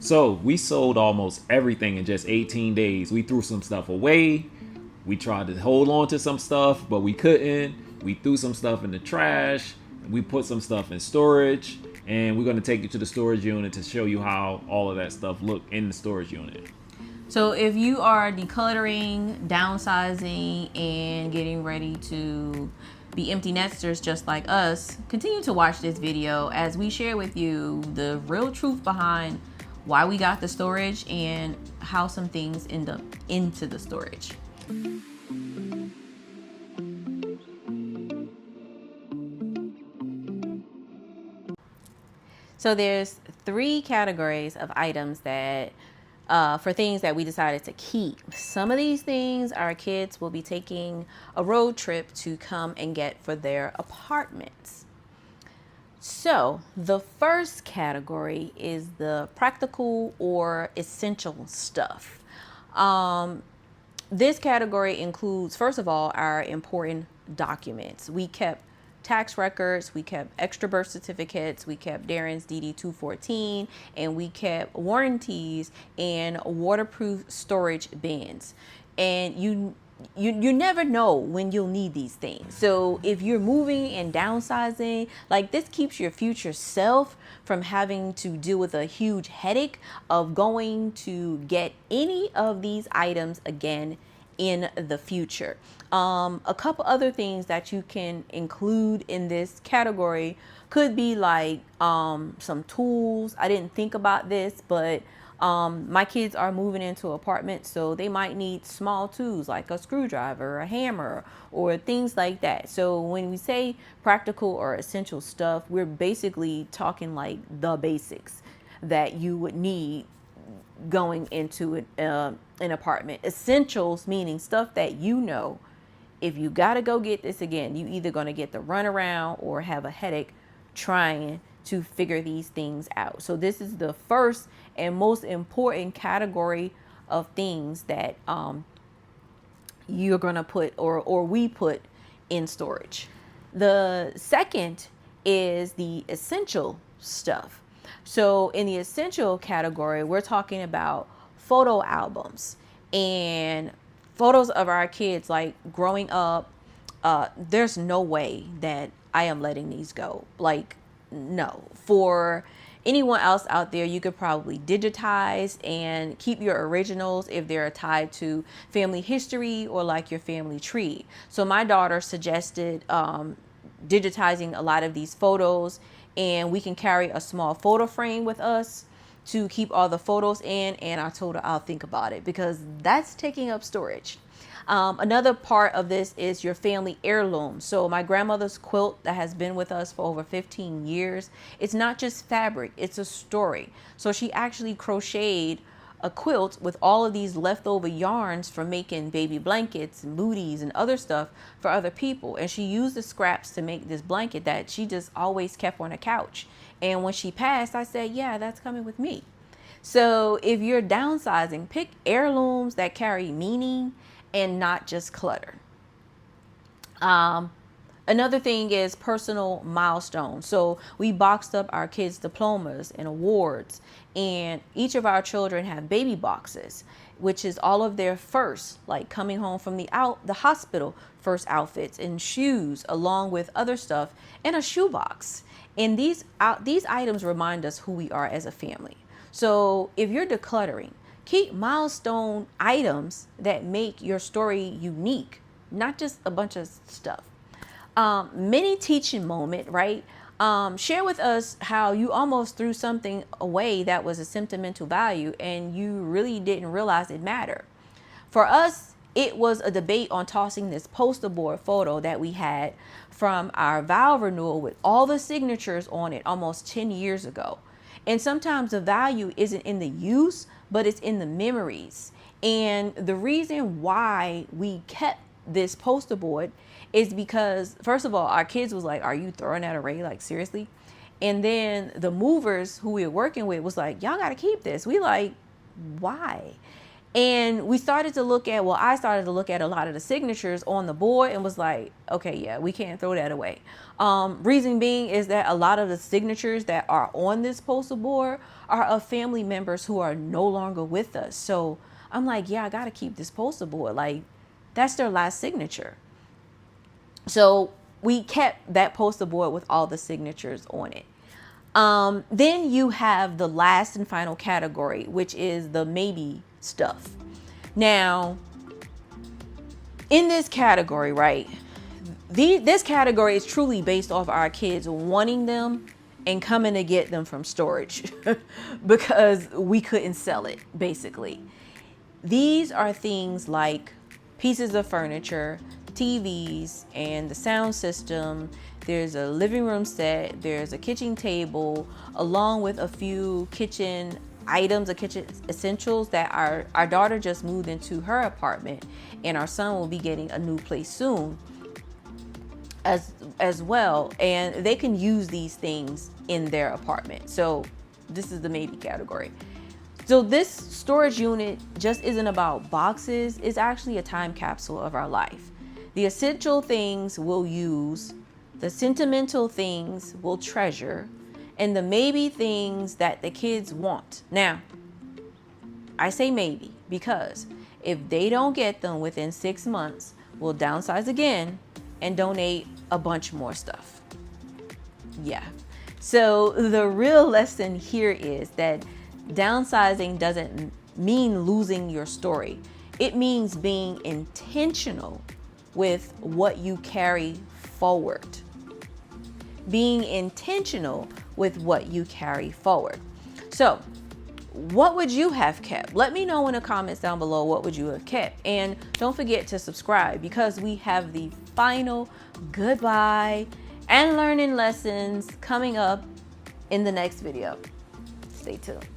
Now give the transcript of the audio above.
So we sold almost everything in just 18 days. We threw some stuff away. We tried to hold on to some stuff, but we couldn't. We threw some stuff in the trash. We put some stuff in storage. And we're going to take you to the storage unit to show you how all of that stuff look in the storage unit. So if you are decluttering, downsizing, and getting ready to be empty nesters just like us, continue to watch this video as we share with you the real truth behind why we got the storage and how some things end up into the storage. So there's three categories of items that for things that we decided to keep. Some of these things our kids will be taking a road trip to come and get for their apartments. So the first category is the practical or essential stuff. This category includes, first of all, our important documents. We kept tax records, we kept extra birth certificates, we kept Darren's DD 214, and we kept warranties and waterproof storage bins. And you never know when you'll need these things. So if you're moving and downsizing, like, this keeps your future self from having to deal with a huge headache of going to get any of these items again in the future. A couple other things that you can include in this category could be like some tools. I didn't think about this, but my kids are moving into apartments, so they might need small tools like a screwdriver, a hammer, or things like that. So when we say practical or essential stuff, we're basically talking like the basics that you would need going into an apartment. Essentials meaning stuff that you know, if you gotta go get this again, you either gonna get the runaround or have a headache trying to figure these things out. So this is the first and most important category of things that you're gonna put or we put in storage. The second is the essential stuff. So in the essential category, we're talking about photo albums and photos of our kids like growing up. There's no way that I am letting these go. Like, no. For anyone else out there, you could probably digitize and keep your originals if they're tied to family history or like your family tree. So my daughter suggested digitizing a lot of these photos, and we can carry a small photo frame with us to keep all the photos in. And I told her I'll think about it because that's taking up storage. Another part of this is your family heirloom. So my grandmother's quilt that has been with us for over 15 years, it's not just fabric, it's a story. So she actually crocheted a quilt with all of these leftover yarns from making baby blankets and booties and other stuff for other people. And she used the scraps to make this blanket that she just always kept on a couch. And when she passed, I said, yeah, that's coming with me. So if you're downsizing, pick heirlooms that carry meaning and not just clutter. Another thing is personal milestones. So we boxed up our kids' diplomas and awards, and each of our children have baby boxes, which is all of their first, like coming home from the hospital, first outfits and shoes, along with other stuff, and a shoebox. And these items remind us who we are as a family. So if you're decluttering, keep milestone items that make your story unique, not just a bunch of stuff. Mini teaching moment, right? Share with us how you almost threw something away that was a sentimental value and you really didn't realize it mattered. For us, it was a debate on tossing this poster board photo that we had from our vow renewal with all the signatures on it almost 10 years ago. And sometimes the value isn't in the use, but it's in the memories. And the reason why we kept this poster board is because, first of all, our kids was like, are you throwing that away? Like, seriously? And then the movers who we were working with was like, y'all got to keep this. We like, why? And we started to look at, well, I started to look at a lot of the signatures on the board and was like, okay, yeah, we can't throw that away. Reason being is that a lot of the signatures that are on this poster board are of family members who are no longer with us. So I'm like, yeah, I got to keep this poster board. Like, that's their last signature. So we kept that poster board with all the signatures on it. Then you have the last and final category, which is the maybe stuff. Now, in this category, right, this category is truly based off our kids wanting them and coming to get them from storage because we couldn't sell it, basically. These are things like pieces of furniture, TVs, and the sound system. There's a living room set, there's a kitchen table, along with a few kitchen items, kitchen essentials that our daughter just moved into her apartment, and our son will be getting a new place soon as well. And they can use these things in their apartment. So this is the maybe category. So this storage unit just isn't about boxes, it's actually a time capsule of our life. The essential things we'll use, the sentimental things we'll treasure, and the maybe things that the kids want. Now, I say maybe because if they don't get them within 6 months, we'll downsize again and donate a bunch more stuff. Yeah. So the real lesson here is that downsizing doesn't mean losing your story. It means being intentional with what you carry forward. Being intentional with what you carry forward. So, what would you have kept? Let me know in the comments down below, what would you have kept? And don't forget to subscribe because we have the final goodbye and learning lessons coming up in the next video. Stay tuned.